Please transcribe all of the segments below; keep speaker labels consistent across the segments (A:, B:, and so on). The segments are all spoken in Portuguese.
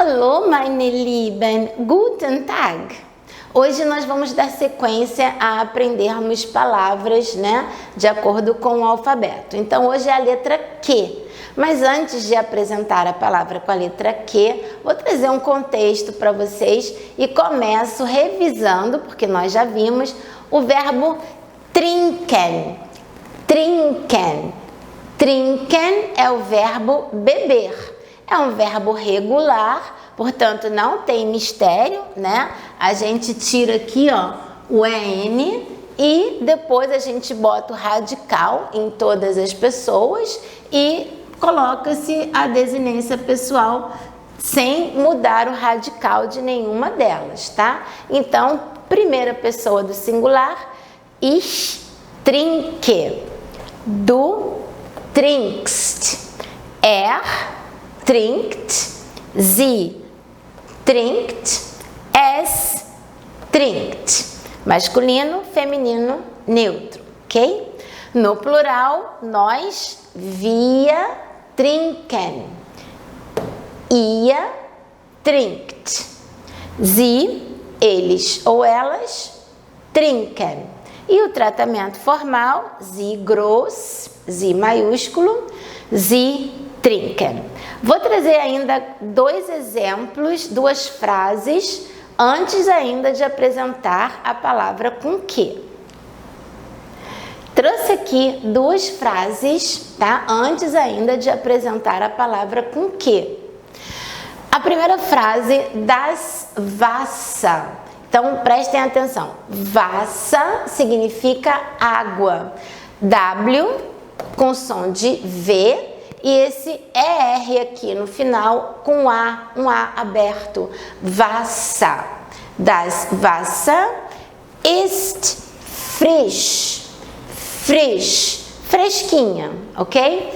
A: Hallo, meine Lieben, guten Tag! Hoje nós vamos dar sequência a aprendermos palavras, né, de acordo com o alfabeto. Então, hoje é a letra Q. Mas antes de apresentar a palavra com a letra Q, vou trazer um contexto para vocês e começo revisando, porque nós já vimos, o verbo trinken. Trinken. Trinken é o verbo beber. É um verbo regular, portanto não tem mistério, né? A gente tira aqui, ó, o EN e depois a gente bota o radical em todas as pessoas e coloca-se a desinência pessoal sem mudar o radical de nenhuma delas, tá? Então, primeira pessoa do singular, ich trinke, du trinkst, trinkt, sie trinkt, es trinkt. Masculino, feminino, neutro, ok? No plural, nós, wir trinken, ihr trinkt, sie, eles ou elas, trinken. E o tratamento formal, sie groß, sie maiúsculo, sie trinken. Vou trazer ainda dois exemplos, duas frases, antes ainda de apresentar a palavra com que. Trouxe aqui duas frases, tá? Antes ainda de apresentar a palavra com que. A primeira frase, das Wasser. Então, prestem atenção. Wasser significa água. W com som de V. E esse ER aqui no final com A, um A aberto. Wasser. Das Wasser ist frisch. Frisch. Fresquinha, ok?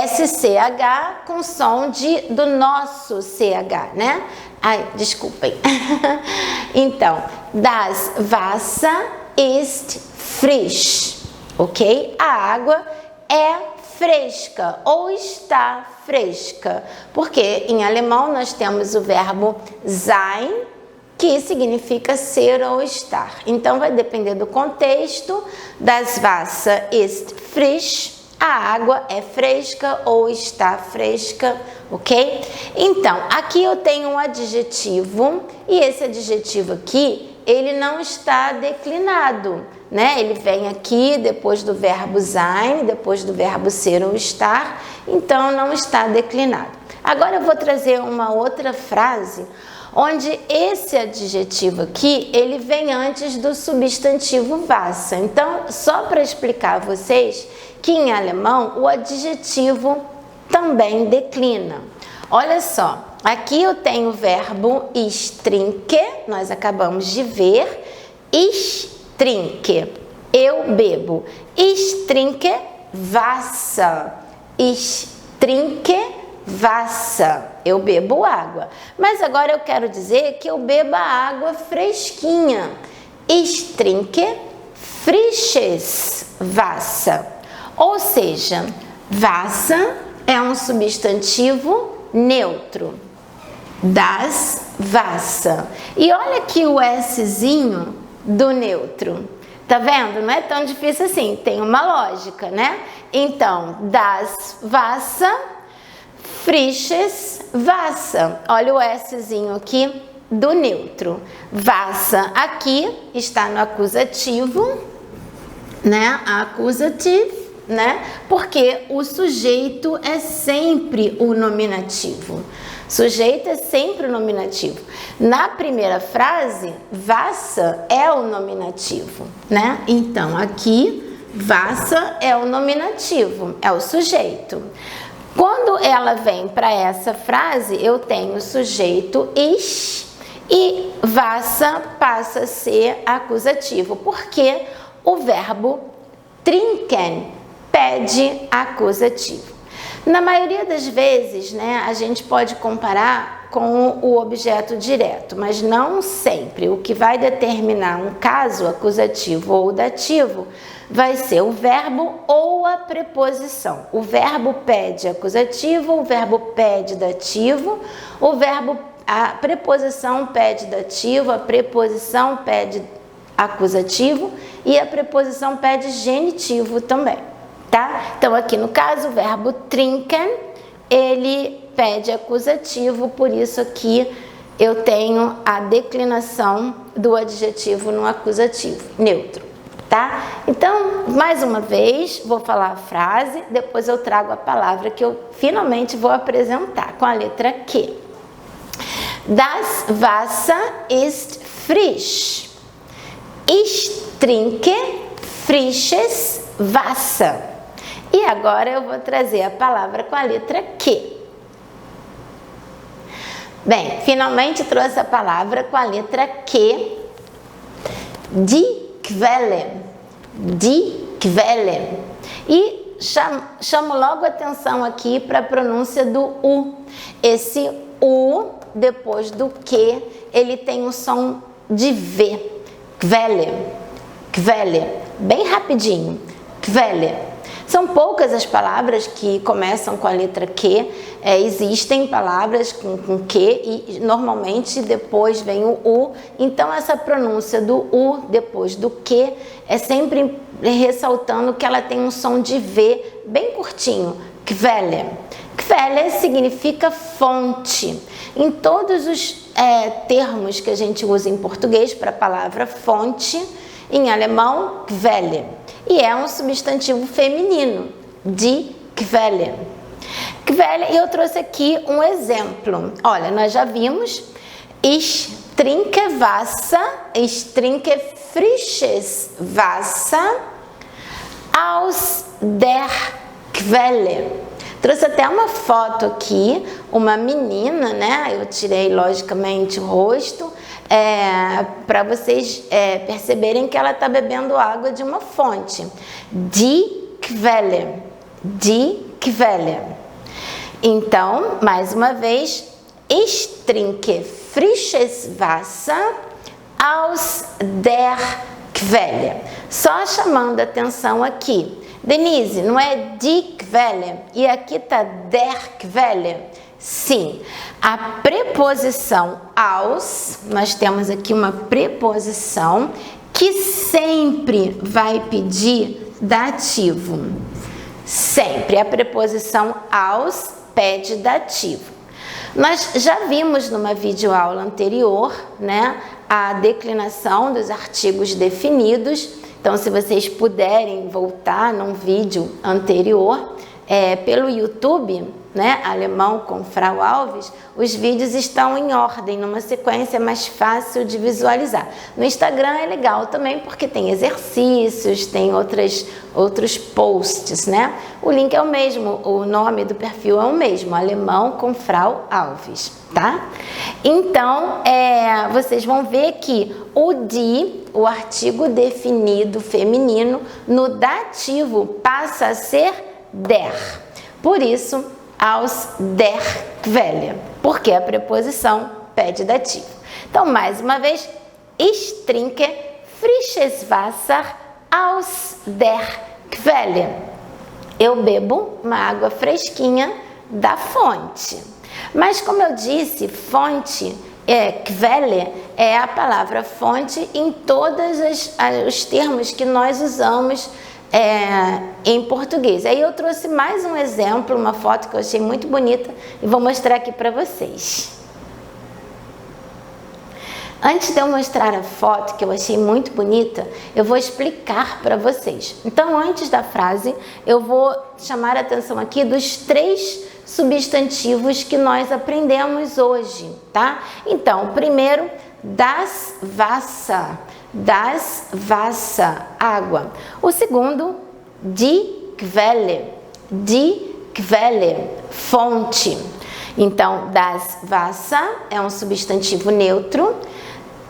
A: SCH com som do nosso CH, né? Ai, desculpem. Então, das Wasser ist frisch, ok? A água é fresca ou está fresca, porque em alemão nós temos o verbo sein, que significa ser ou estar. Então vai depender do contexto. Das Wasser ist frisch, a água é fresca ou está fresca, ok? Então, aqui eu tenho um adjetivo e esse adjetivo aqui, ele não está declinado, né? Ele vem aqui depois do verbo sein, depois do verbo ser ou estar, então não está declinado. Agora eu vou trazer uma outra frase onde esse adjetivo aqui, ele vem antes do substantivo Wasser. Então, só para explicar a vocês que em alemão o adjetivo também declina. Olha só, aqui eu tenho o verbo ich trinke, nós acabamos de ver, ich trinke, eu bebo, ich trinke Wasser, ich trinke Wasser, eu bebo água. Mas agora eu quero dizer que eu bebo água fresquinha, ich trinke frisches Wasser. Ou seja, Wasser é um substantivo neutro, das Wasser. E olha aqui o Szinho do neutro. Tá vendo? Não é tão difícil assim, tem uma lógica, né? Então, das Wasser, frisches Wasser. Olha o Szinho aqui do neutro. Wasser aqui está no acusativo, né? Acusativo, né? Porque o sujeito é sempre o nominativo. Sujeito é sempre o nominativo. Na primeira frase, Wasser é o nominativo, né? Então, aqui, Wasser é o nominativo, é o sujeito. Quando ela vem para essa frase, eu tenho o sujeito ich e Wasser passa a ser acusativo, porque o verbo trinken pede acusativo. Na maioria das vezes, né, a gente pode comparar com o objeto direto, mas não sempre. O que vai determinar um caso acusativo ou dativo vai ser o verbo ou a preposição. O verbo pede acusativo, o verbo pede dativo, a preposição pede dativo, a preposição pede acusativo e a preposição pede genitivo também, tá? Então aqui no caso o verbo trinken, ele pede acusativo, por isso aqui eu tenho a declinação do adjetivo no acusativo neutro, tá? Então, mais uma vez, vou falar a frase, depois eu trago a palavra que eu finalmente vou apresentar com a letra Q. Das Wasser ist frisch. Ich trinke frisches Wasser. E agora eu vou trazer a palavra com a letra Q. Bem, finalmente trouxe a palavra com a letra Q. Die Quelle. Die Quelle. E chamo logo atenção aqui para a pronúncia do U. Esse U, depois do Q, ele tem o som de V. Quelle. Quelle. Bem rapidinho. Quelle. São poucas as palavras que começam com a letra Q. Existem palavras com Q e normalmente depois vem o U. Então essa pronúncia do U depois do Q é sempre ressaltando que ela tem um som de V bem curtinho. Quelle. Quelle significa fonte. Em todos os termos que a gente usa em português para a palavra fonte, em alemão, Quelle. E é um substantivo feminino, die Quelle. Quelle, e eu trouxe aqui um exemplo. Olha, nós já vimos, ich trinke Wasser, ich trinke frisches Wasser aus der Quelle. Trouxe até uma foto aqui, uma menina, né? Eu tirei logicamente o rosto, para vocês perceberem que ela está bebendo água de uma fonte. Die Quelle. Die Quelle. Então, mais uma vez, ich trinke frisches Wasser aus der Quelle. Só chamando a atenção aqui. Denise, não é die Quelle? E aqui está der Quelle? Sim. A preposição aus, nós temos aqui uma preposição que sempre vai pedir dativo. Sempre. A preposição aus pede dativo. Nós já vimos numa videoaula anterior, né, a declinação dos artigos definidos. Então, se vocês puderem voltar num vídeo anterior, pelo YouTube, né, Alemão com Frau Alves, os vídeos estão em ordem, numa sequência mais fácil de visualizar. No Instagram é legal também porque tem exercícios, tem outros posts, né? O link é o mesmo, o nome do perfil é o mesmo, Alemão com Frau Alves, tá? Então, vocês vão ver que o die, o artigo definido feminino, no dativo passa a ser der. Por isso, aus der Quelle, porque a preposição pede dativo. Então, mais uma vez, ich trinke frisches Wasser aus der Quelle. Eu bebo uma água fresquinha da fonte. Mas, como eu disse, fonte, Quelle é a palavra fonte em todos os termos que nós usamos em português. Aí eu trouxe mais um exemplo, uma foto que eu achei muito bonita e vou mostrar aqui para vocês. Antes de eu mostrar a foto, que eu achei muito bonita, eu vou explicar para vocês. Então, antes da frase, eu vou chamar a atenção aqui dos 3 substantivos que nós aprendemos hoje, tá? Então, o primeiro, das Wasser. Das Wasser, água. O segundo, die Quelle. Die Quelle, fonte. Então, das Wasser é um substantivo neutro.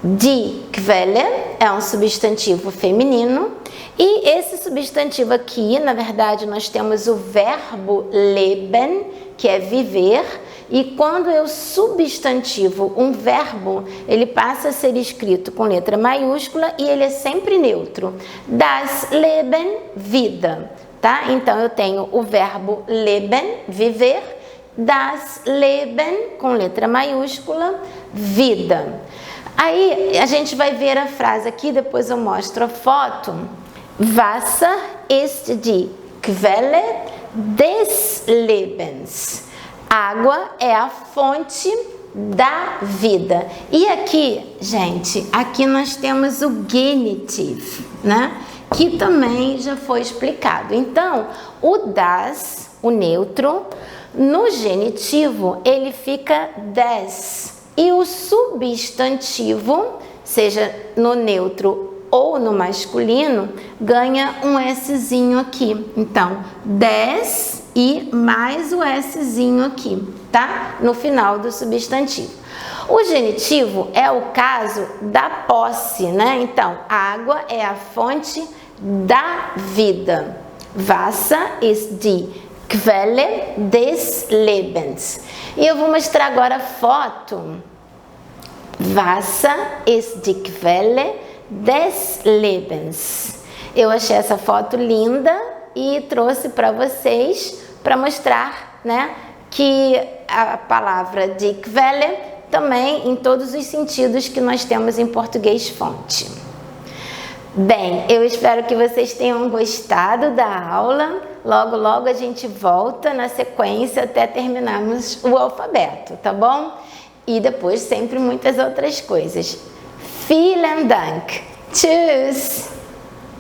A: Die Quelle é um substantivo feminino. E esse substantivo aqui, na verdade, nós temos o verbo leben, que é viver, e quando eu substantivo um verbo, ele passa a ser escrito com letra maiúscula e ele é sempre neutro. Das Leben, vida, tá? Então, eu tenho o verbo leben, viver, das Leben, com letra maiúscula, vida. Aí, a gente vai ver a frase aqui, depois eu mostro a foto. Wasser ist die Quelle des Lebens. Água é a fonte da vida. E aqui, gente, aqui nós temos o genitive, né? Que também já foi explicado. Então, o das, o neutro, no genitivo, ele fica des. E o substantivo, seja no neutro ou no masculino, ganha um Szinho aqui. Então, des e mais o Szinho aqui, tá? No final do substantivo. O genitivo é o caso da posse, né? Então, água é a fonte da vida. Wasser ist die Quelle des Lebens. E eu vou mostrar agora a foto. Wasser ist die Quelle des Lebens. Eu achei essa foto linda e trouxe para vocês para mostrar, né, que a palavra die Quelle também em todos os sentidos que nós temos em português fonte. Bem, eu espero que vocês tenham gostado da aula. Logo, logo a gente volta na sequência até terminarmos o alfabeto, tá bom? E depois sempre muitas outras coisas. Vielen Dank. Tschüss.